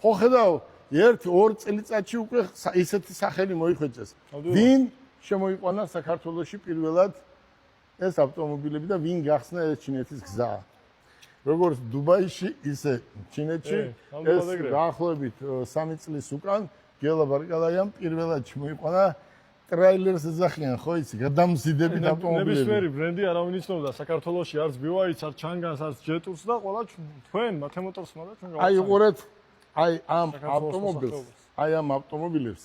ხო ხედავ, 1-2 წელიწადში უკვე ისეთი სახელი მოიხვეწეს. ვინ შემოიყვანა საქართველოში პირველად ეს ავტომობილები და ვინ გახსნა ეს ჩინეთის გზა? როგორც დუბაიში, ისე ჩინეთში ეს დაახლოებით 3 წლის უკან გელა ბარკალაიამ პირველად მოიყვანა ტრეილერს ეძახიან, ხო იცი, გადამზიდებით ავტომობილები. ნებისმიერი ბრენდი არავინ იცნობდა საქართველოში არც BYD-ს, არც ჩანგანს, არც ჯეტურს და ყველა თქვენ მათემოტორსმა და ჩვენ აი უყურეთ, აი ამ ავტომობილებს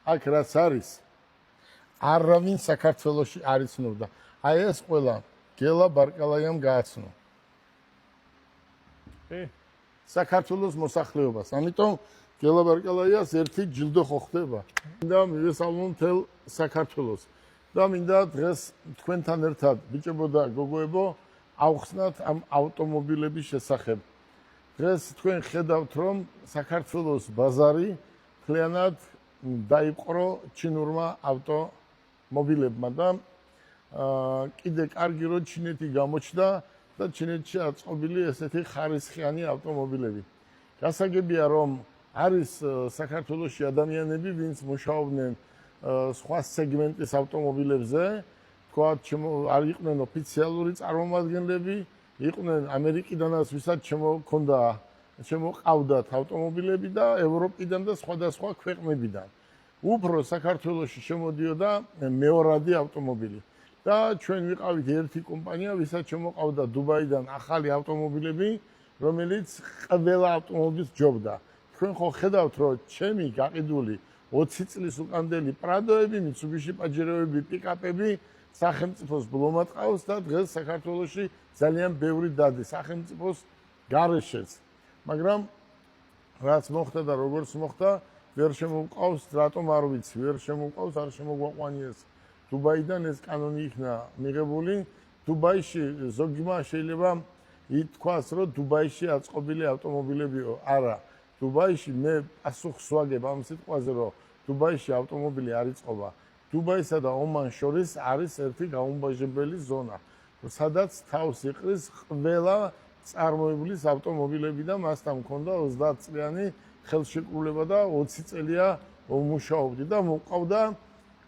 აქ რაც არის, არავინ საქართველოში არ იცნობდა. აი ეს ყველა გელა ბარკალაიამ გააცნო. საქართველოს მოსახლეობას. ამიტომ გელა ბარკალაიას ერთი ჯილდო ხო ხდება. მინდა მივესალმო მთელ საქართველოს. და მინდა დღეს თქვენთან ერთად ბიჭებო და გოგოებო ავხსნათ ამ ავტომობილების შესახებ. დღეს თქვენ ხედავთ რომ საქართველოს ბაზარი მთლიანად დაიპყრო ჩინურმა ავტომობილებმა და კიდე კარგი რომ ჩინეთი გამოჩნდა და ჩინეთში აწყობილი ესეთი ხარისხიანი ავტომობილები. გასაგებია რომ არის საქართველოში ადამიანები, ვინც მუშაობდნენ სხვა სეგმენტის ავტომობილებზე, თქვათ, არ იყვნენ ოფიციალური წარმომადგენლები, იყვნენ ამერიკიდანაც, ვისაც შემოყავდათ ავტომობილები და ევროპიდან და სხვადასხვა ქვეყნებიდან. უფრო საქართველოში შემოდიოდა მეორადი ავტომობილი. და ჩვენ ვიყავით ერთი კომპანია, ვისაც შემოყავდა დუბაიდან ახალი ავტომობილები, რომელიც ყველა ავტომობილს ჯობდა. თქვენ ხო ხედავთ, რომ ჩემი გაყიდული 20 წლის უკანდელი პრადოები, მიცუბიში პაჯეროები, პიკაპები სახელმწიფოს ბლომად ყავს და დღეს საქართველოში ძალიან ბევრი დადის სახელმწიფოს გარეშეც. მაგრამ რაც მოხდა და როგორც მოხდა, ვერ შემოვყავს, რატომ არ ვიცი, ვერ შემოვყავს, არ შემოგვაყვანიეს. დუბაიდან ეს კანონი იქნა მიღებული. დუბაიში ზოგმა შეიძლება ითქვას, რომ დუბაიში აწყობილი ავტომობილებიო. არა, დუბაიში მე პასუხს ვაგებ ამ სიტყვაზე, რომ დუბაიში ავტომობილი არ იწყობა. დუბაისა და ომანს შორის არის ერთი გაუმბაჟებელი ზონა, სადაც თავს იყრის ყველა წარმოებლის ავტომობილები და მასთან მქონდა 30 წლიანი ხელშეკრულება და 20 წელია მუშაობდი და მოყავდა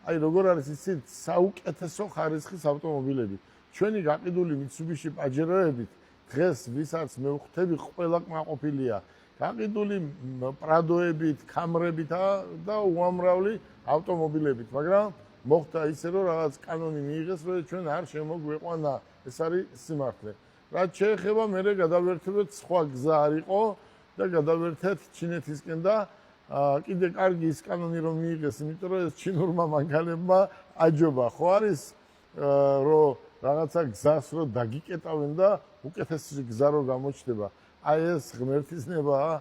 აი როგორ არის იცით საუკეთესო ხარისხის ავტომობილები. ჩვენი გაყიდული მიცუბიში პაჯეროებით დღეს ვისაც მე ვხვდები ყველა კმაყოფილია. გაყიდული პრადოებით, კამრებით და უამრავი ავტომობილებით, მაგრამ მოხდა ისე რომ რაღაც კანონი მიიღეს, რომ ჩვენ არ შემოგვეყვანა. ეს არის სიმართლე. რაც შეეხება მე გადავერთებთ სხვა გზა არ იყო და გადავერთეთ ჩინეთისკენ და კიდე კარგი ის კანონი რომ მიიღეს, იმიტომ რომ ეს ჩინურმა მანქანებმა აჯობა. ხო არის რომ რაღაცა გზას რომ დაგიკეტავენ და უკეთესი გზა რომ გამოჩნდება. აი ეს ღმერთისნებაა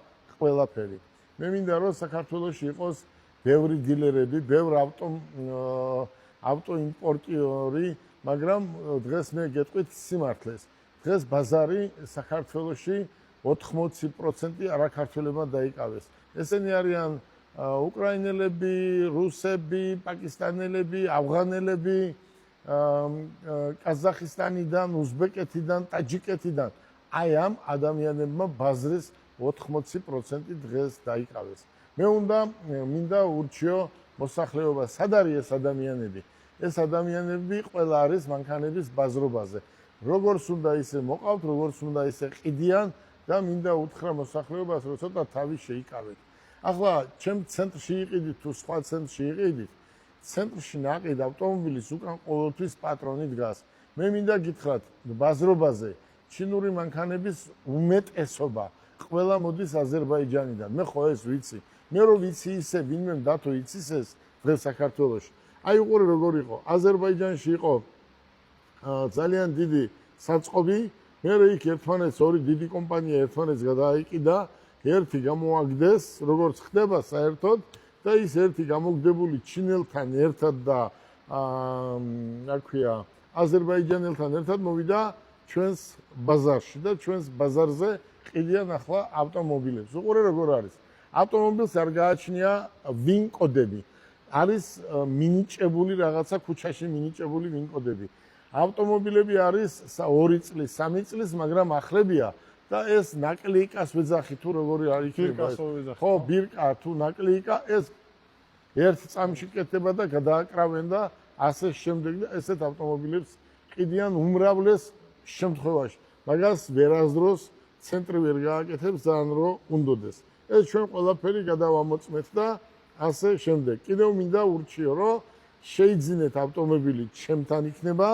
ყველაფერი. მე მინდა რომ საქართველოში იყოს ბევრი დილერები, ბევრი ავტოიმპორტიორი, მაგრამ დღეს მე გეტყვით სიმართლეს. დღეს ბაზარი საქართველოში 80% არაქართველებმა დაიკავეს. ესენი არიან უკრაინელები, რუსები, პაკისტანელები, ავღანელები, ყაზახისტანიდან, უზბეკეთიდან, ტაჯიკეთიდან. აი ამ ადამიანებმა ბაზრის 80% დღეს დაიკავეს. მე მინდა ურჩიო მოსახლეობა, სად არის ეს ადამიანები? ეს ადამიანები ყველა არის მანქანების ბაზრობაზე. როგორც უნდა ისე მოყავთ, როგორც უნდა ისე ყიდიან და მინდა უთხრა მოსახლეობას, რომ ცოტა თავი შეიკავეთ. ახლა ჩემ ცენტრში იყიდით თუ სხვა ცენტრში იყიდით, ცენტრში ნაყიდ ავტომობილის უკან ყოველთვის პატრონი დგას. მე მინდა გითხრათ, ბაზრობაზე ჩინური მანქანების უმეტესობა ყველა მოდის აზერბაიჯანიდან. მე ხო ეს ვიცი. მე რო ვიცი ისე, ვინმე დათო იცის ეს დღეს საქართველოში. აი უყურე როგორ იყო. აზერბაიჯანში იყო ძალიან დიდი საწყობი, მე იქ ერთმანეთს ორი დიდი კომპანია ერთმანეთს გადააიყიდა, ერთი გამოაგდეს, როგორც ხდება საერთოდ და ის ერთი გამოგდებული ჩინელთან ერთად და რა ქვია, აზერბაიჯანელთან ერთად მოვიდა ჩვენს ბაზარში და ჩვენს ბაზარზე ყიდიან ახლა ავტომობილებს. უყურე როგორ არის. ავტომობილს არ გააჩნია ვინ კოდები. არის მინიჭებული რაღაცა ქუჩაში მინიჭებული ვინ კოდები. ავტომობილები არის 2 წლის, 3 წლის, მაგრამ ახლებია და ეს ნაკლეიკას ვეძახი თუ როგორი არ იქნება ბირკას ვეძახი, ხო ბირკა თუ ნაკლეიკა ეს ერთ წამში კეთდება და გადააკრავენ და ასე შემდეგ და ესეთ ავტომობილებს ყიდიან უმრავლეს შემთხვევაში მაგას ვერასდროს ცენტრი ვერ გააკეთებს ძალიან რო უნდოდეს ეს ჩვენ ყველაფერი გადავამოწმეთ და ასე შემდეგ კიდევ მინდა ურჩიო რომ შეიძინეთ ავტომობილი ჩემთან იქნება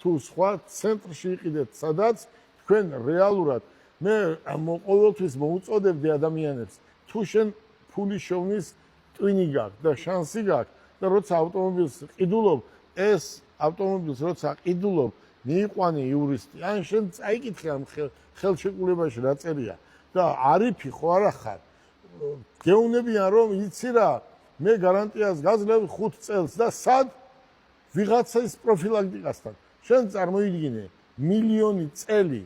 თუ სხვა ცენტრში იყიდეთ სადაც თქვენ რეალურად მე ყოველთვის მოუწოდებდი ადამიანებს თუ შენ ფული შოვნის ტვინი გაქვს და შანსი გაქვს და როცა ავტომობილს ყიდულობ ეს ავტომობილს როცა ყიდულობ მიიყვანე იურისტი ან შენ წაიკითხე ამ ხელშეკრულებაში რა წერია და არიფი ხო არა ხარ გეუნებიან რომ იცი რა მე გარანტიას გაძლევ 5 წელს და სად ვიღაცის პროფილაქტიკასთან შენ წარმოიდგინე მილიონი წელი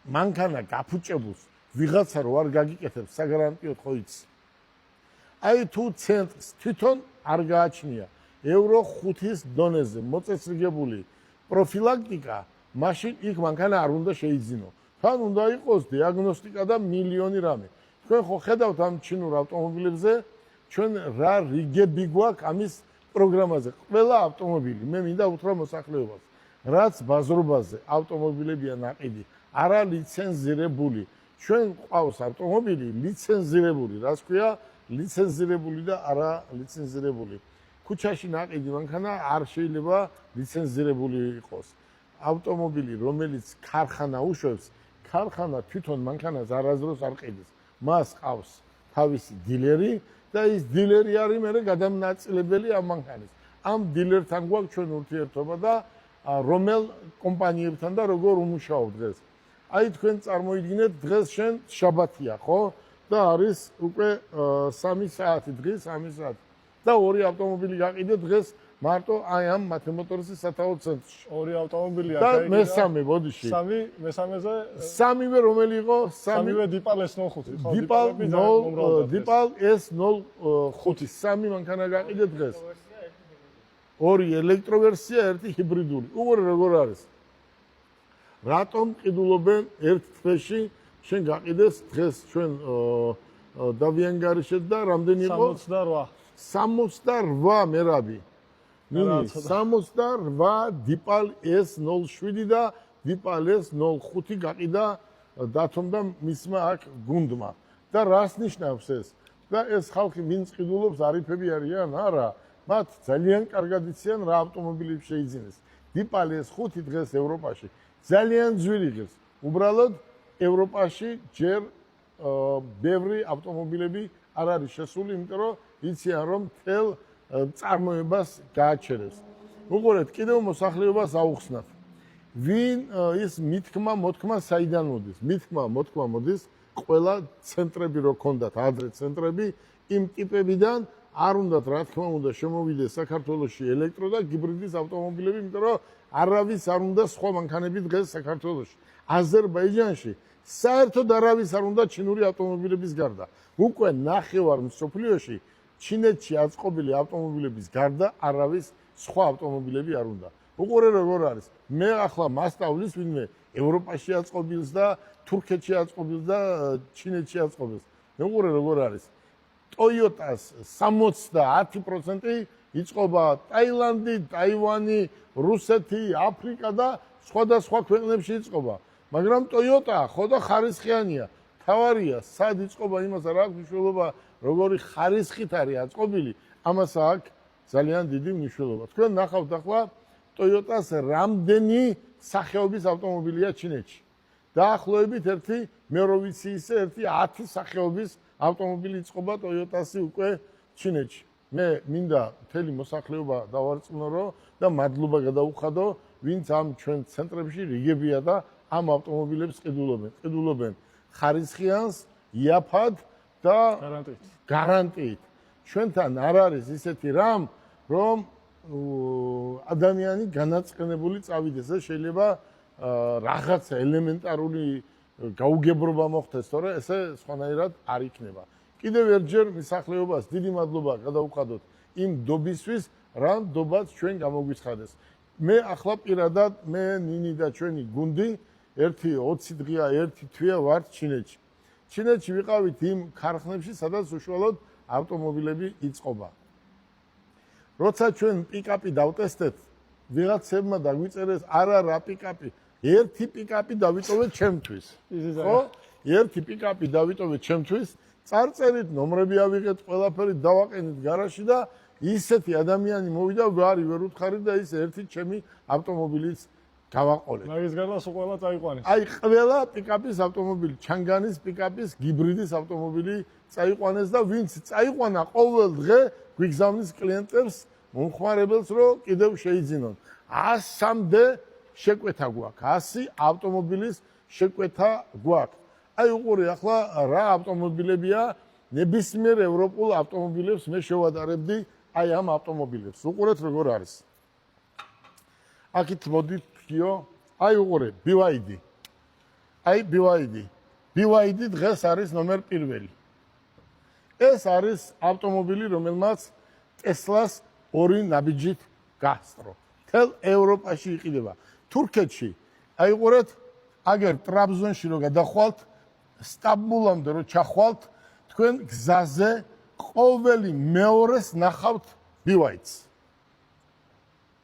მანქანა გაფუჭებულს ვიღაცა რო არ გაგიკეთებს საგარანტიოდ ხო იცი აი თუ ცენტრს თვითონ არ გააჩნია ევრო 5-ის დონეზე მოწესრიგებული პროფილაქტიკა მაშინ იქ მანქანა არ უნდა შეიძინო თან უნდა იყოს დიაგნოსტიკა და მილიონი რამე თქვენ ხო ხედავთ ამ ჩინურ ავტომობილებზე ჩვენ რა რიგები გვაქვს ამის პროგრამაზე ყველა ავტომობილი მე მინდა უთხრა მოსახლეობას რაც ბაზრობაზე ავტომობილებია ნაყიდი არა ლიცენზირებული ჩვენ ყავს ავტომობილი ლიცენზირებული რას ქვია ლიცენზირებული და არა ლიცენზირებული ქუჩაში ნაყიდი მანქანა არ შეიძლება ლიცენზირებული იყოს ავტომობილი რომელიც ქარხანა უშვებს ქარხანა თვითონ მანქანას არასდროს არ ყიდის მას ყავს თავისი დილერი და ის დილერი არის მე გადამნაწილებელი ამ მანქანის ამ დილერთან გვაქვს ჩვენ ურთიერთობა და რომელ კომპანიებთან და როგორ უმუშაობ დღეს აი თქვენ წარმოიდგინეთ დღეს შენ შაბათია ხო და არის უკვე 3 საათი დღის 3 საათი და ორი ავტომობილი გაყიდე დღეს მარტო აი ამ მათემოტორის სათაო ცენტრში ორი ავტომობილია და მესამე ბოდიში მესამეზე სამივე რომელი იყო სამივე დიპალ S05 ხო დიპალ S05 სამი მანქანა გაყიდე დღეს ორი ელექტროვერსია ერთი ჰიბრიდული უყურე როგორ არის რატომ ყიდულობენ ერთ თვეში შენ გაყიდეს დღეს ჩვენ დავიანგარიშეთ და რამდენი იყო 68 მერაბი 68 დიპალ S07 და დიპალ S05 გაყიდა დათომ და მისმა აქ გუნდმა და რას ნიშნავს ეს და ეს ხალხი ვინც ყიდულობს არიფები არიან არა მათ ძალიან კარგად იციან რა ავტომობილები შეიძინეს დიპალ S5 დღეს ევროპაში ძალიან ძვირი ღირს უბრალოდ ევროპაში ჯერ ბევრი ავტომობილები არ არის შესული იმიტომ რომ იციან რომ თელ წარმოებას გააჩერებს უყურეთ კიდევ მოსახლეობას აუხსნათ ვინ ის მითქმა მოთქმა საიდან მოდის მითქმა მოთქმა მოდის ყველა ცენტრები რო ქონდათ ადრე ცენტრები იმ ტიპებიდან არ უნდათ რა თქმა უნდა შემოვიდეს საქართველოში ელექტრო და ჰიბრიდის ავტომობილები იმიტომ რომ არავის არ უნდა სხვა მანქანები დღეს საქართველოში აზერბაიჯანში საერთოდ არავის არ უნდა ჩინური ავტომობილების გარდა უკვე ნახევარ მსოფლიოში ჩინეთში აწყობილი ავტომობილების გარდა არავის სხვა ავტომობილები არ უნდა უყურე როგორ არის მე ახლა მასწავლის ვინმე ევროპაში აწყობილს და თურქეთში აწყობილს და ჩინეთში აწყობილს უყურე როგორ არის Toyota-ს 70% იწყობა ტაილანდი, ტაივანი, რუსეთი, აფრიკა და სხვადასხვა ქვეყნებში იწყობა. მაგრამ Toyota ხო და ხარისხიანია. თავარია, სად იწყობა იმას არ აქვს მნიშვნელობა, როგორი ხარისხით არის აწყობილი, ამას აქვს ძალიან დიდი მნიშვნელობა. თქვენ ნახავთ ახლა Toyota-ს რამდენი სახეობის ავტომობილია ჩინეთში. დაახლოებით ერთი მე რო ვიცი ისე ერთი 10 სახეობის ავტომობილი იწყობა Toyota-ს უკვე ჩინეთში. მე მინდა მთელი მოსახლეობა დავარწმუნო და მადლობა გადაუხადო, ვინც ამ ჩვენ ცენტრებში რიგებია და ამ ავტომობილებს ყიდულობენ ხარისხიანს, იაფად და გარანტიით. ჩვენთან არ არის ისეთი რამ, რომ ადამიანი განაწყენებული წავიდეს. ეს შეიძლება რაღაცა ელემენტარული გაუგებრობა მოხდეს, თორე ესე სხვანაირად არ იქნება. კიდევ ერთჯერ მსახლეობას დიდი მადლობა გადაუხადოთ იმ დობისთვის, რამ დობაც ჩვენ გამოგვიცხადეს. მე ახლა პირადად მე ნინი და ჩვენი გუნდი ერთი 20 დღეა, ერთი თვეა ვართ ჩინეთში. ჩინეთში ვიყავით იმ ქარხნებში, სადაც უშუალოდ ავტომობილები იწყობა. როცა ჩვენ პიკაპი დავტესტეთ, ვიღაცებმა დაგვიწერეს არა პიკაპი, ერთი პიკაპი დავიტოვეთ ჩემთვის. ხო? ერთი პიკაპი დავიტოვეთ ჩემთვის, წარწერით ნომრები ავიღეთ, ყველაფერი დავაყენეთ გარაჟში და ისეთი ადამიანი მოვიდა, ვარი ვერ უთხარით და ის ერთი ჩემი ავტომობილიც გავაყოლეთ. მაგის გარდა სულ ყველა წაიყვანეს. აი ყველა პიკაპის ავტომობილი, ჩანგანის პიკაპის გიბრიდის ავტომობილი წაიყვანეს და ვინც წაიყვანა ყოველ დღე გვიგზავნის კლიენტებს მომხმარებელს რომ კიდევ შეიძინონ. 100-მდე შეკვეთა გვაქვს, 100 ავტომობილის შეკვეთა გვაქვს. აი უყურე ახლა რა ავტომობილებია, ნებისმიერ ევროპულ ავტომობილებს მე შევადარებდი აი ამ ავტომობილებს. უყურეთ როგორ არის. აქეთ მოდით ვქიო, აი უყურე, BYD. აი BYD. BYD დღეს არის ნომერ პირველი. ეს არის ავტომობილი, რომელმაც Tesla-ს ორი ნაბიჯით გასწრო. თელ ევროპაში იყიდება. თურქეთში, აი უყურეთ, აგერ ტრაბზონში რო გადახვალთ, სტამბულამდე რო ჩახვალთ, თქვენ გზაზე ყოველი მეორეს ნახავთ BYD-ს.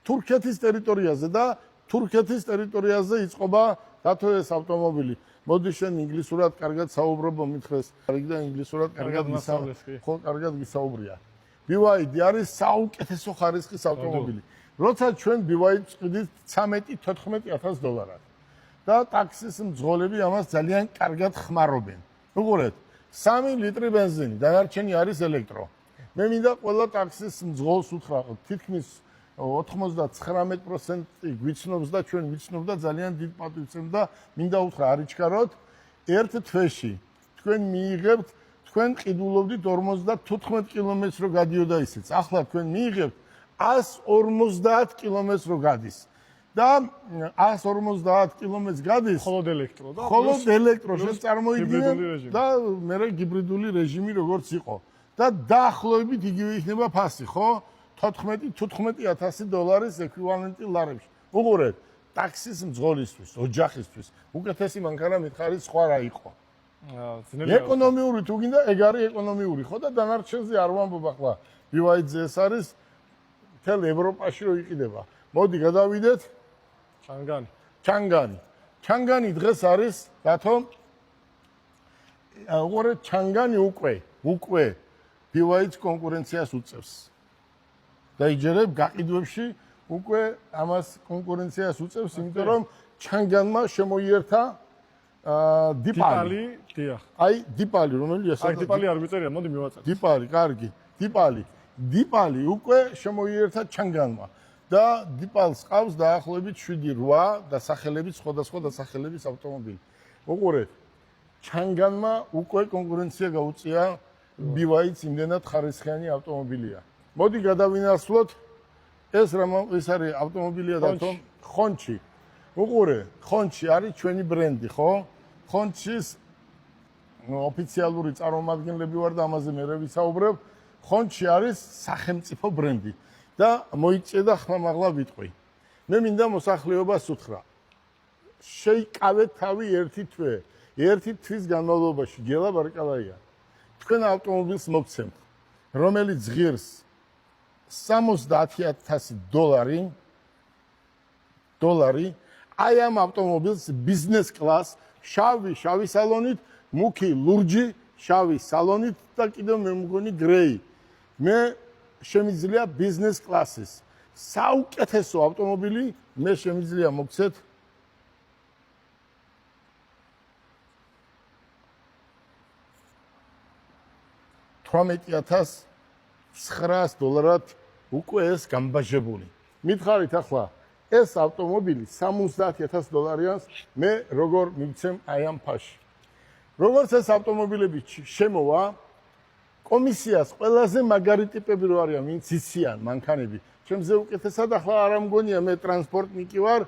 თურქეთის ტერიტორიაზე და თურქეთის ტერიტორიაზე იწყობა დათო ეს ავტომობილი. მოდი შენ ინგლისურად კარგად საუბრობ, მითხრეს, და ინგლისურად კარგად მასწავლეს კი. ხო, კარგად გისაუბრია. BYD არის საუკეთესო ხარისხის ავტომობილი. როცა ჩვენ BYD-ს ყიდით $13,000-14,000. და ტაქსის მძღოლები ამას ძალიან კარგად ხმარობენ. უყურეთ, 3 ლიტრი ბენზინი, დანარჩენი არის ელექტრო. მე მინდა ყველა ტაქსის მძღოლს უთხრა, თითქმის 99% გვიცნობს და ჩვენ ვიცნობ და ძალიან დიდ პატივცემს და მინდა უთხრა არიჩქაროთ, ერთ თვეში თქვენ მიიღებთ, თქვენ ყიდულობდით 55 კილომეტრს რო გადიოდა ისიც. ახლა თქვენ მიიღებთ 150 კილომეტრს რო გადის. და 150 კილომეტრს გადის მხოლოდ ელექტრო და მხოლოდ ელექტრო წარმოიდგინე ჰიბრიდული რეჟიმი. და მე გიბრიდული რეჟიმი როგორც იყო და დაახლოებით იგივე იქნება ფასი, ხო? 14-15000 ეკვივალენტი ლარებში. უყურეთ, ტაქსის მძღოლისთვის, ოჯახისთვის, უკეთესი მანქანა მითხარი სხვა რა იყო. ეკონომიური თუ გინდა, ეგ არის ეკონომიური, ხო და დანარჩენზე არ ვამბობ ახლა. BYD-ზე ეს არის მთელ ევროპაში რო იყიდება. მოდი გადავიდეთ ჩანგანი. ჩანგანი დღეს არის, რატო? უყურეთ, ჩანგანი უკვე BYD-ს კონკურენციას უწევს. დაიჯერებ გაყიდვებში უკვე ამას კონკურენციას უწევს, იმიტომ რომ ჩანგანმა შემოიერთა დიპალი. დიახ. აი დიპალი, რომელიც აი დიპალი არ მიწერია, მოდი მივაწერე. დიპალი, კარგი. დიპალი უკვე შემოიერთა ჩანგანმა და დიპალს ყავს დაახლოებით 7-8 დასახელებით, სხვადასხვა დასახელების ავტომობილი. უყურეთ, ჩანგანმა უკვე კონკურენცია გაუწია BYD-ს იმდენად ხარისხიანი ავტომობილია. მოდი გადავინაცვლოთ ეს ის არის ავტომობილია და ხონჩი. უყურე, ხონჩი არის ჩვენი ბრენდი, ხო? ხონჩის ოფიციალური წარმომადგენლები ვარ და ამაზე მე ვისაუბრებ. ხონჩი არის სახელმწიფო ბრენდი და მოიწედა ხმამაღლა ვიტყვი. მე მინდა მოსახლეობას უთხრა. შეიკავეთ თავი ერთი თვე. ერთი თვის განმავლობაში გელა ბარკალაია. თქვენ ავტომობილს მოგცემთ, რომელიც ღირს $70,000 აი ამ ავტომობილს ბიზნეს კლას შავი სალონით, მუქი ლურჯი შავი სალონით და კიდევ მე მგონი გრეი. მე შემიძლია ბიზნეს კლასის საუკეთესო ავტომობილი მე შემიძლია მოგცეთ $18,900 უკვე ეს გამბაჟებული. მითხარით ახლა ეს ავტომობილი $70,000-იანს მე როგორ მივცემ აი ამ ფაში. როგორც ეს ავტომობილები შემოვა, კომისიას ყველაზე მაგარი ტიპები რო არიან, ვინც იციან მანქანები. ჩემზე უკეთესად ახლა არ ამგონია, მე ტრანსპორტნიკი ვარ,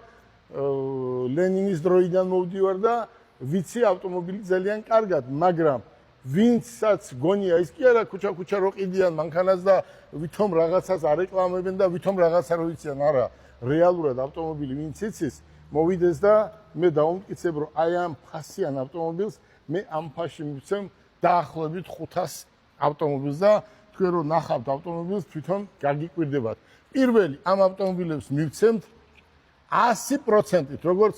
ლენინის დროიდან მოვდივარ და ვიცი ავტომობილი ძალიან კარგად, მაგრამ ვინცაც გონია ის კი არა ქუჩა რო ყიდიან მანქანას და ვითომ რაღაცას არეკლამებენ და ვითომ რაღაცა რო იციან, არა, რეალურად ავტომობილი ვინც იცის, მოვიდეს და მე დავუმტკიცებ, რომ აი ამ ფასიან ავტომობილს მე ამ ფასში მივცემ დაახლოებით 500 ავტომობილს და თქვენ რომ ნახავთ ავტომობილს თვითონ გაგიკვირდებათ. პირველი ამ ავტომობილებს მივცემთ 100%-ით, როგორც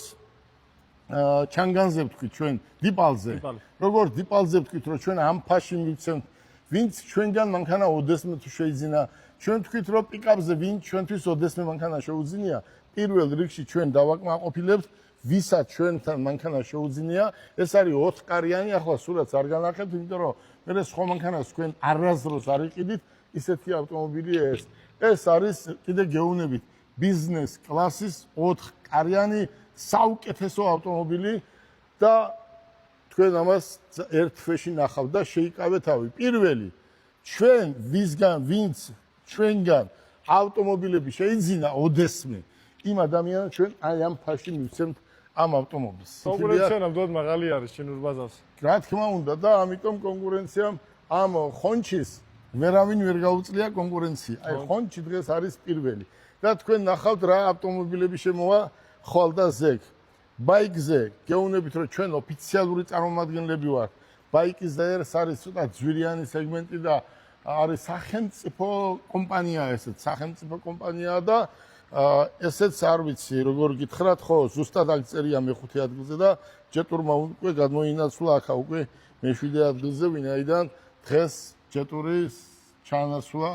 ჩანგანზე ვთქვით ჩვენ დიპალზე. როგორც დიპალზე ვთქვით, რომ ჩვენ ამ ფასში მივცემთ, ვინც ჩვენგან მანქანა ოდესმე თუ შეიძინა, ჩვენ ვთქვით, რომ პიკაპზე ვინც ჩვენთვის ოდესმე მანქანა შეუძინია, პირველ რიგში ჩვენ დავაკმაყოფილებთ, ვისაც ჩვენთან მანქანა შეუძინია, ეს არის 4 კარიანი, ახლა სურათს არ განახებთ, იმიტომ რომ მე სხვა მანქანას თქვენ არასდროს არ იყიდით, ისეთი ავტომობილი ეს. ეს არის კიდე გეუბნებით ბიზნეს კლასის 4 კარიანი საუკეთესო ავტომობილი და თქვენ ამას ერთ თვეში ნახავთ და შეიკავეთ თავი. პირველი, ჩვენ ვინც ჩვენგან ავტომობილები შეიძინა ოდესმე, იმ ადამიანს ჩვენ აი ამ ფასში მივცემთ ამ ავტომობილს. კონკურენცია ნამდვილად მაღალი არის ჩინურ ბაზარზე. რა თქმა უნდა და ამიტომ კონკურენციამ ამ ხონჩის ვერავინ ვერ გაუწლია კონკურენცია. აი ხონჩი დღეს არის პირველი. და თქვენ ნახავთ რა ავტომობილები შემოვა ხვალდაზეგ. ბაიკზე გეუბნებით რომ ჩვენ ოფიციალური წარმომადგენლები ვართ. ბაიკის და ეს არის ცოტა ძვირიანი სეგმენტი და არის სახელმწიფო კომპანია ესეც, სახელმწიფო კომპანიაა და ესეც არ ვიცი როგორ გითხრათ ხო, ზუსტად აღწერია მე-5 ადგილზე და ჯეტურმა უკვე გადმოინაცვლა აქა უკვე მე-7 ადგილზე, ვინაიდან დღეს ჯეტურის ჩანაცვლა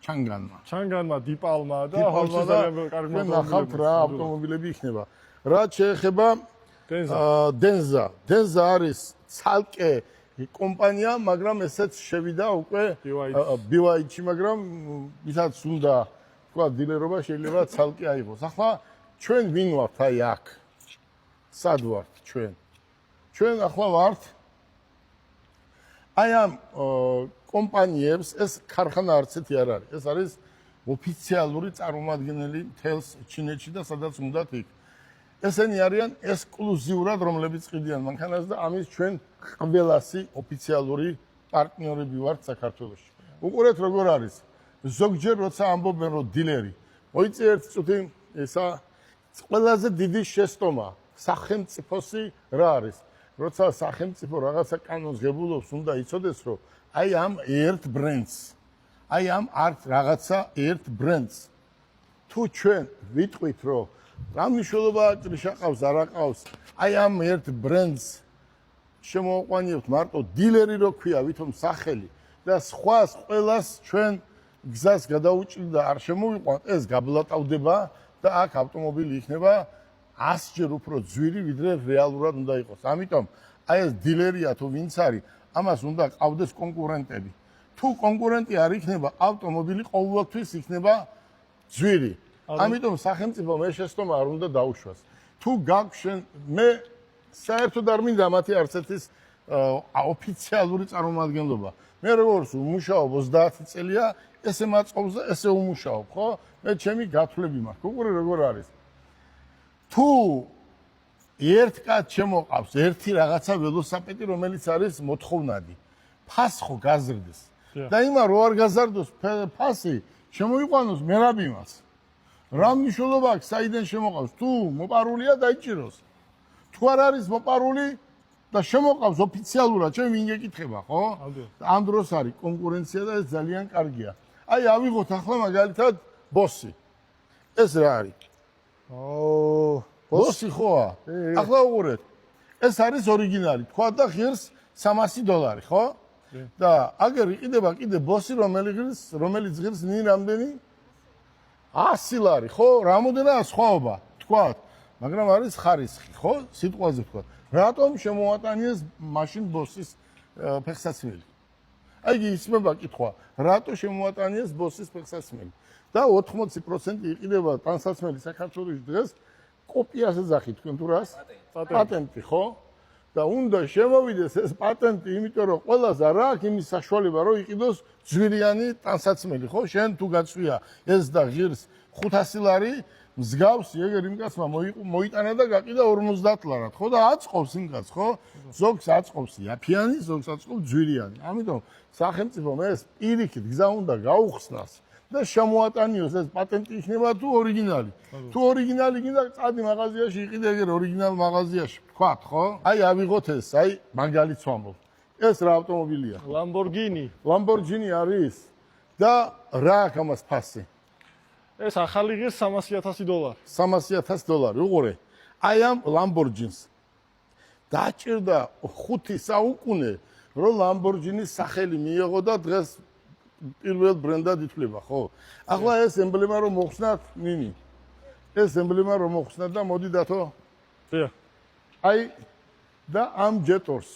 ჩანგანმა, დიპალმა და ჰონჩის ძალიან კარგი ნახავთ რა ავტომობილები იქნება. რაც შეეხება დენზა არის ცალკე კომპანია, მაგრამ ესეც შევიდა უკვე BYD-ში, მაგრამ ვისაც უნდა თქვა დილერობა შეიძლება ცალკე აიღოს. ახლა ჩვენ ვინ ვართ აი აქ? სად ვართ ჩვენ? ჩვენ ახლა ვართ აი ამ კომპანიებს ეს ქარხანა არცეთი არ არის. ეს არის ოფიციალური წარმომადგენელი მთელს ჩინეთში და სადაც უნდათ იქ. ესენი არიან ექსკლუზიურად რომლებიც ყიდიან მანქანას და ამის ჩვენ ყველასი ოფიციალური პარტნიორები ვართ საქართველოში. უყურეთ როგორ არის. ზოგჯერ როცა ამბობენ რომ დილერი მოიწე ერთი წუთი ესა ყველაზე დიდი შეცდომა სახელმწიფოსი რა არის. როცა სახელმწიფო რაღაცა კანონს ღებულობს, უნდა იცოდეს რომ აი ამ ერთ ბრენდს, აი ამ რაღაცა ერთ ბრენდს თუ ჩვენ ვიტყვით რომ რა მნიშვნელობა ჭრიშა ყავს არა ყავს, აი ამ ერთ ბრენდს შემოვყვანიებთ მარტო დილერი რო ქვია, ვითომ სახელი და სხვას ყველას ჩვენ გზას გადაუჭრით და არ შემოვიყვანთ, ეს გაბლატავდება და აქ ავტომობილი იქნება 100-ჯერ უფრო ძვირი, ვიდრე რეალურად უნდა იყოს. ამიტომ აი ეს დილერია თუ ვინც არის, ამას უნდა ყავდეს კონკურენტები. თუ კონკურენტი არ იქნება, ავტომობილი ყოველთვის იქნება ძვირი. ამიტომ სახელმწიფო მე შეცდომა არ უნდა დაუშვას. თუ გაგვშენ მე საერთოდ არ მინდა მათი არცეთის ოფიციალური წარმომადგენლობა. მე როგორც ვმუშაობ 30 წელია, ესე მაწყობს და ესე ვმუშაობ, ხო? მე ჩემი გათვლები მაქვს. უყურე როგორ არის. თუ ერთ კაც შემოყავს ერთი რაღაცა ველოსიპედი, რომელიც არის მოთხოვნადი, ფას ხო გაზრდეს. და იმა რო არ გაზარდოს ფასი, შემოიყვანოს მერაბიმას. რა მნიშვნელობა აქვს საიდან შემოყავს? თუ მოპარულია დაიჭიროს. თუ არ არის მოპარული და შემოყავს ოფიციალურად, ჩვენ ვინ გეკითხება, ხო? ამ დროს არის კონკურენცია და ეს ძალიან კარგია. აი ავიღოთ ახლა მაგალითად ბოსი. ეს რა არის? ბოსი ხოა? ახლა უყურეთ. ეს არის ორიგინალი. თქვა და ღირს $300, ხო? და აგერ იყიდება კიდე ბოსი, რომელიც ღირს ნინ რამდენი? $100, ხო? რამოდენაა სხვაობა, თქვათ. მაგრამ არის ხარისხი, ხო? სიტყვაზე ვთქვათ. რატომ შემოატანიეს მაშინ ბოსის ფეხსაცმელი? აი ისმება კითხვა, რატო შემოატანიეს ბოსის ფეხსაცმელი? და 80% იყიდება ტანსაცმელი საქართველოს დღეს კოპიას ეძახით თქვენ თუ რას? პატენტი, ხო? და უნდა შემოვიდეს ეს პატენტი, იმიტომ რომ ყველას არ აქვს იმის საშუალება, რომ იყიდოს ძვირიანი ტანსაცმელი, ხო? შენ თუ გაწვია ეს და ღირს $500, მსგავსი ეგერ იმ კაცმა მოიტანა და გაყიდა 50 ლარად, ხო? და აწყობს იმ კაცს, ხო? ზოგს აწყობს იაფიანი, ზოგს აწყობს ძვირიანი. ამიტომ სახელმწიფომ ეს პირიქით გზა უნდა გაუხსნას და შემოატანიოს ეს პატენტი იქნება თუ ორიგინალი. თუ ორიგინალი გინდა, წადი მაღაზიაში იყიდე ეგერ ორიგინალ მაღაზიაში. ვთქვათ, ხო? აი ავიღოთ ეს, აი მაგალითს ვამბობ. ეს რა ავტომობილია? Lamborghini არის და რა აქვს ამას ფასი? ეს ახალი ღირს $300,000. $300,000, უყურე. აი ამ Lamborghini-ს დაჭირდა 5 საუკუნე, რომ Lamborghini-ს სახელი მიიღო და დღეს პირველ ბრენდად ითვლება, ხო? ახლა ეს ემბლემა რომ მოხსნათ, ნინი. ეს ემბლემა რომ მოხსნათ და მოდი დათო. დიახ. აი და ამ ჯეტორს.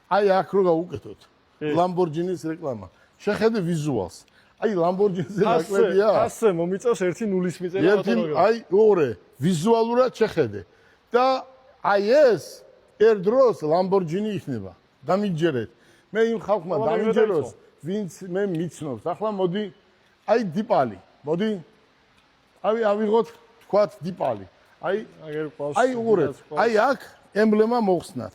აი აქ რო გავუკეთოთ. Lamborghini-ს რეკლამა. შეხედე ვიზუალს. აი Lamborghini-ზე ნაკლებია. ასე მომიწევს 1-0-ის მიწევა. აი ორი ვიზუალურად შეხედე. და აი ეს ერთდროს Lamborghini იქნება. დამიჯერეთ. მე იმ ხალხმა დამიჯეროს, ვინც მე მიცნობს. ახლა მოდი აი დიპალი. მოდი ავიღოთ თქვათ დიპალი. აი უყურეთ. აი აქ ემბლემა მოხსნათ.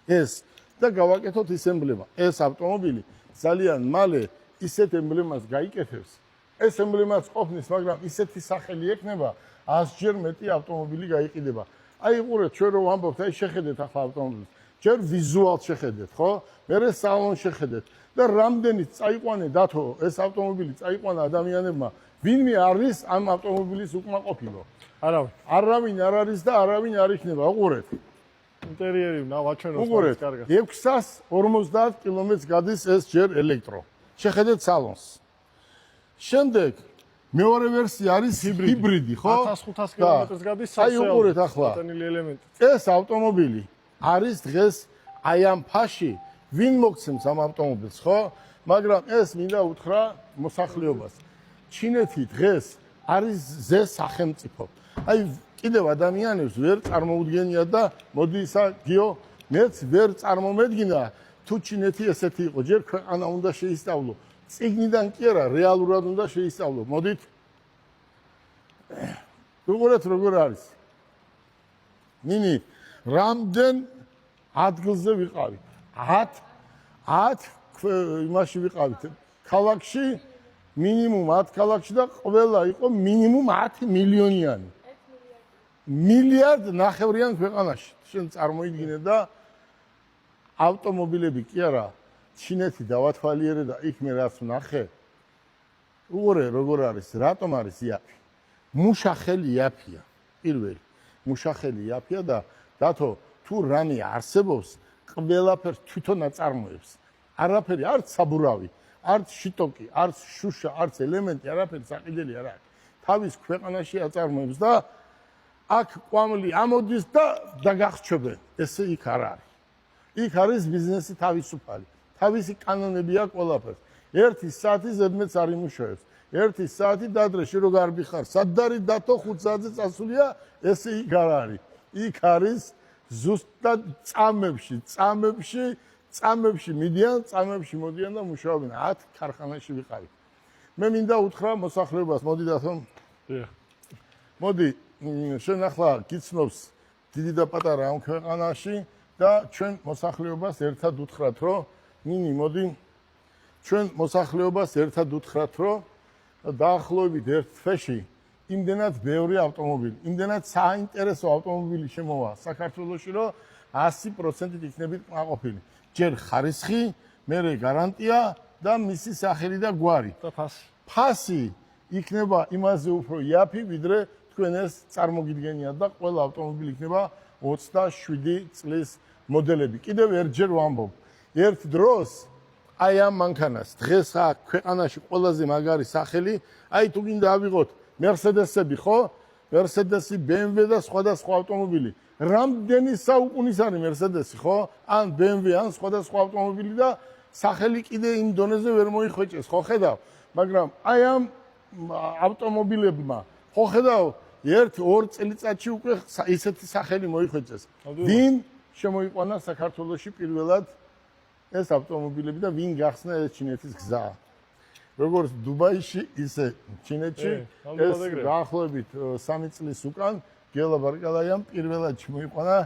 ეს და გავაკეთოთ ის ემბლემა. ეს ავტომობილი ძალიან მალე ისეთ ემბლემას გაიკეთებს. ეს ემბლემაც ყოფნის, მაგრამ ისეთი სახელი ექნება, 100-ჯერ მეტი ავტომობილი გაიყიდება. აი უყურეთ, ჩვენ რო ვამბობთ, აი შეხედეთ ახლა ავტომობილს. ჯერ ვიზუალს შეხედეთ, ხო? მერე სალონს შეხედეთ და რამდენიც წაიყვანე დათო, ეს ავტომობილი წაიყვანა ადამიანებმა, ვინმე არის ამ ავტომობილის უკმაყოფილო. არავინ არ არის და არავინ არ იქნება, უყურეთ. ინტერიერი ვაჩვენოთ უყურეთ, 650 კილომეტრს გადის ეს ჯერ ელექტრო. შეხედეთ სალონს. შემდეგ მეორე ვერსია არის ჰიბრიდი, ხო? 1500 კილომეტრს გადის აი უყურეთ ახლა. ელემენტი. ეს ავტომობილი არის დღეს აი ამ ფაში ვინ მოგცემს ამ ავტომობილს, ხო? მაგრამ ეს მინდა უთხრა მოსახლეობას. ჩინეთი დღეს არის ზე სახელმწიფო. აი კიდევ ადამიანებს ვერ წარმოუდგენია და მოდი ისა გიო მეც ვერ წარმომედგინა თუ ჩინეთი ესეთი იყო. ჯერ ქვეყანა უნდა შეისწავლო. წიგნიდან კი არა, რეალურად უნდა შეისწავლო. მოდით. უყურეთ როგორ არის. ნინი, რამდენ ადგილზე ვიყავით? 10 იმაში ვიყავით. ქალაქში მინიმუმ 10 ქალაქში და ყველა იყო მინიმუმ 10 მილიონიანი. მილიარდ ნახევრიან ქვეყანაში. შენ წარმოიდგინე და ავტომობილები კი არა, ჩინეთი დავათვალიერე და იქ მე რაც ვნახე. უყურე როგორ არის, რატომ არის იაფი? მუშახელი იაფია. პირველი, მუშახელი იაფია და დათო თუ რამე არსებობს, ყველაფერს თვითონ აწარმოებს. არაფერი, არც საბურავი, არც შიტოკი, არც შუშა, არც ელემენტი, არაფერი საყიდელი არ არის. თავის ქვეყანაში აწარმოებს და აქ ყვამლი ამოდის და დაგახჩობენ. ესე იქ არ არის. იქ არის ბიზნესი თავისუფალი. თავისი კანონები აქვს ყველაფერს. 1 საათი ზედმეტს არ იმუშავებს. 1 საათი დადრეში რო გარბიხარ, სადარი დათო 5 საათზე წასულია, ესე იქ არ არის. იქ არის ზუსტად წამებში მიდიან, წამებში მოდიან და მუშაობენ. 10 ქარხანაში ვიყავით. მე მინდა უთხრა მოსახლეობას, მოდი დათო. მოდი, შენ ახლა გიცნობს დიდი და პატარა ამ ქვეყანაში და ჩვენ მოსახლეობას ერთად უთხრათ, რომ ნინი, მოდი ჩვენ მოსახლეობას ერთად უთხრათ, რომ დაახლოებით ერთ თვეში იმდენად ბევრი ავტომობილი, იმდენად საინტერესო ავტომობილი შემოვა საქართველოში, რომ 100%-ით იქნებით კმაყოფილი. ჯერ ხარისხი, მერე გარანტია და მისი სახელი და გვარი. და ფასი. ფასი იქნება იმაზე უფრო იაფი, ვიდრე თქვენ ეს წარმოგიდგენიათ და ყველა ავტომობილი იქნება 27 წლის მოდელები. კიდევ ერთჯერ ვამბობ. ერთ დროს აი ამ მანქანას დღეს აქ ქვეყანაში ყველაზე მაგარი სახელი, აი თუ გინდა ავიღოთ Mercedes-ები, ხო? Mercedes-ი, BMW და სხვადასხვა ავტომობილი. რამდენი საუკუნის არის Mercedes-ი, ხო? ან BMW, ან სხვადასხვა ავტომობილი და სახელი კიდე იმ დონეზე ვერ მოიხვეჭეს, ხო ხედავ? მაგრამ აი ამ ავტომობილებმა, ხო ხედავ, 1-2 წელიწადში უკვე ისეთი სახელი მოიხვეჭეს. ვინ შემოიყვანა საქართველოში პირველად ეს ავტომობილები და ვინ გახსნა ეს ჩინეთის გზა? როგორც დუბაიში, ისე ჩინეთში ეს დაახლოებით 3 წლის უკან გელა ბარკალაიამ პირველად შემოიყვანა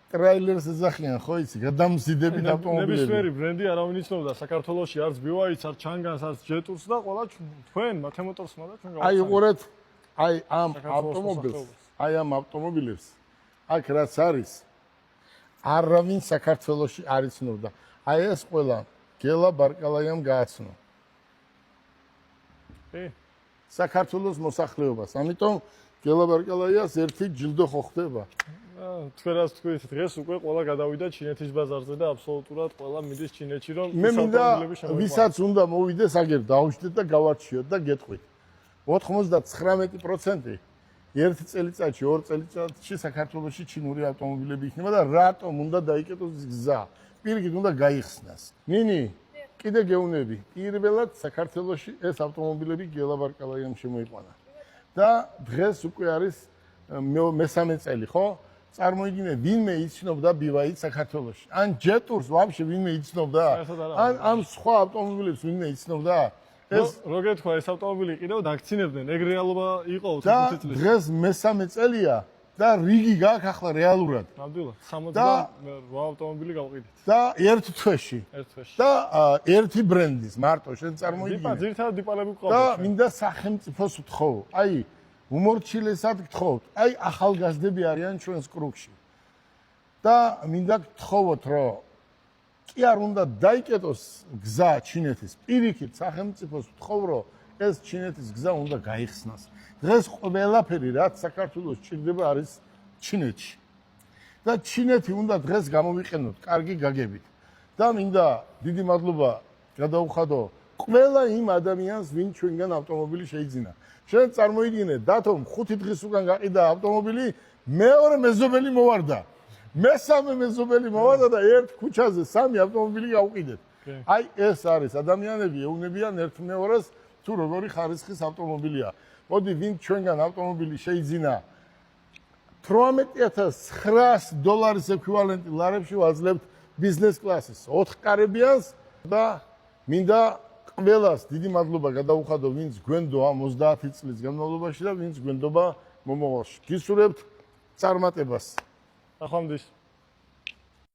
ტრაილერს ეძახიან, ხო იცი, გადამზიდებით ავტომობილები. ნებისმიერი ბრენდი არავინ იცნობდა საქართველოში არც BYD-ს, არც ჩანგანს, არც ჯეტურს და ყველა თქვენ მათემოტორსმა და ჩვენ აი უყურეთ, აი ამ საქართველოს ავტომობილებს, აქ რაც არის, არავინ საქართველოში არ იცნობდა. აი ეს ყველა გელა ბარკალაიამ გააცნო. საქართველოს მოსახლეობას. ამიტომ გელა ბარკალაიას ერთი ჯილდო ხო ხდება. თქვენას თქვით, დღეს უკვე ყველა გადავიდა ჩინეთის ბაზარზე და აბსოლუტურად ყველა მიდის ჩინეთში, რომ მე მინდა ვისაც უნდა მოვიდეს, აგერ დაუშვით და გავარჩიოთ და გეტყვით. 99% ერთ წელიწადში, ორ წელიწადში საქართველოში ჩინური ავტომობილები იქნება და რატომ უნდა დაიკეტოს გზა? პირიქით უნდა გაიხსნას. ნინი, კიდე გეუბნები, პირველად საქართველოში ეს ავტომობილები გელა ბარკალაიამ შემოიყვანა. და დღეს უკვე არის მესამე წელი, ხო? წარმოიდგინე, ვინმე იცნობდა BYD საქართველოში. ან ჯეტურს ვაფშე ვინმე იცნობდა? ან ამ სხვა ავტომობილებს ვინმე იცნობდა? ეს როგორ თქვა, ეს ავტომობილი კიდევ დაქცინებდნენ, ეგ რეალობა იყო 5 და წელიწადში. დღეს მესამე წელია და რიგი გაქვს ახლა რეალურად. ნამდვილად 68 ავტომობილი გავყიდით. და ერთ თვეში. ერთ თვეში. და ერთი ბრენდის მარტო შენ წარმოიდგინე. ძირითადად დიპალები და გვყავდა. მინდა სახელმწიფოს ვთხოვ, აი უმორჩილესად გთხოვთ, აი ახალგაზრდები არიან ჩვენს კრუგში. და მინდა გთხოვოთ, რომ კი არ უნდა დაიკეტოს გზა ჩინეთის. პირიქით სახელმწიფოს ვთხოვ, რომ ეს ჩინეთის გზა უნდა გაიხსნას. დღეს ყველაფერი რაც საქართველოს ჭირდება არის ჩინეთში. და ჩინეთი უნდა დღეს გამოვიყენოთ კარგი გაგებით. და მინდა დიდი მადლობა გადაუხადო ყველა იმ ადამიანს, ვინ ჩვენგან ავტომობილი შეიძინა. შენ წარმოიდგინე, დათომ 5 დღის უკან გაყიდა ავტომობილი, მეორე მეზობელი მოვარდა. მესამე მეზობელი მოვარდა და ერთ ქუჩაზე 3 ავტომობილი გავყიდეთ. აი ეს არის ადამიანები ეუბნებიან ერთმეორეს თუ როგორი ხარისხის ავტომობილია. მოდი ვინ ჩვენგან ავტომობილი შეიძინა $18900 ეკვივალენტი ლარებში ვაძლევთ ბიზნეს კლასის 4 კარებიანს და მინდა ყველას დიდი მადლობა გადაუხადო ვინც გვენდო ამ 30 წლის განმავლობაში და ვინც გვენდობა მომავალში. გისურვებთ წარმატებას. ახლა მდის